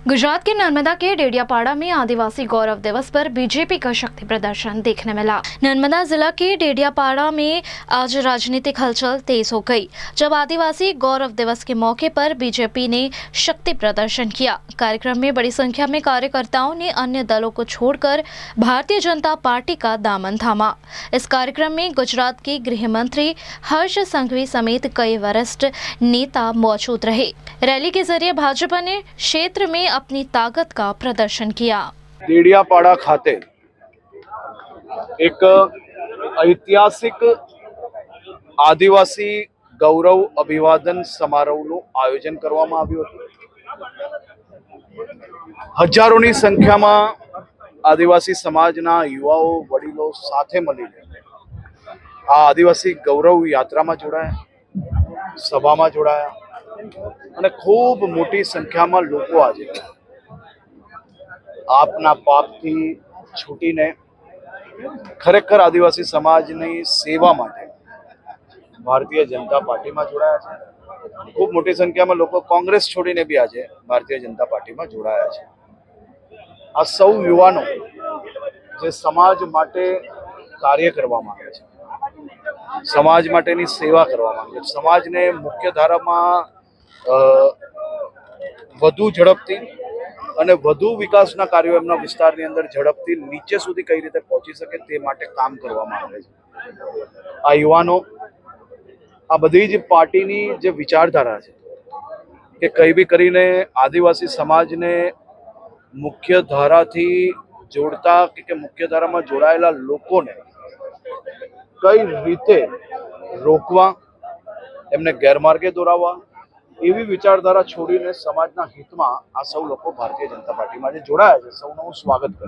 गुजरात के नर्मदा के डेडियापाड़ा में आदिवासी गौरव दिवस पर बीजेपी का शक्ति प्रदर्शन देखने मिला। नर्मदा जिला के डेडियापाड़ा में आज राजनीतिक हलचल तेज हो गई जब आदिवासी गौरव दिवस के मौके पर बीजेपी ने शक्ति प्रदर्शन किया। कार्यक्रम में बड़ी संख्या में कार्यकर्ताओं ने अन्य दलों को छोड़कर भारतीय जनता पार्टी का दामन थामा। इस कार्यक्रम में गुजरात के गृह मंत्री हर्ष संघवी समेत कई वरिष्ठ नेता मौजूद रहे। रैली के जरिए भाजपा ने क्षेत्र में अपनी ताकत का प्रदर्शन किया। डेडियापाड़ा खाते एक ऐतिहासिक आदिवासी गौरव अभिवादन समारोहનું આયોજન કરવામાં આવ્યું હતું। હજારોની સંખ્યામાં આદિવાસી સમાજના યુવાઓ વડીલો સાથે મળીને આ આદિવાસી ગૌરવ યાત્રામાં જોડાયા, સભામાં જોડાયા અને ખૂબ મોટી સંખ્યામાં લોકો આજે આપના પાપથી છૂટીને ખરેખર આદિવાસી સમાજની સેવા માટે ભારતીય જનતા પાર્ટીમાં જોડાયા છે। ખૂબ મોટી સંખ્યામાં લોકો કોંગ્રેસ છોડીને બી આજે ભારતીય જનતા પાર્ટીમાં જોડાયા છે। આ સૌ યુવાનો જે સમાજ માટે કાર્ય કરવા માંગે છે, સમાજ માટેની સેવા કરવા માંગે છે, સમાજને મુખ્યધારામાં વધુ ઝડપથી અને વધુ વિકાસના કાર્યો એમના વિસ્તારની અંદર ઝડપથી નીચે સુધી કઈ રીતે પહોંચી શકે તે માટે કામ કરવામાં આવે છે। આ યુવાનો આ બધી જ પાર્ટીની જે વિચારધારા છે કે કઈ બી કરીને આદિવાસી સમાજને મુખ્યધારાથી જોડતા કે મુખ્યધારામાં જોડાયેલા લોકોને કઈ રીતે રોકવા, એમને ગેરમાર્ગે દોરાવવા, એવી વિચારધારા છોડીને સમાજના હિતમાં આ સૌ લોકો ભારતીય જનતા પાર્ટીમાં જે જોડાયા છે સૌનું હું સ્વાગત કરું છું।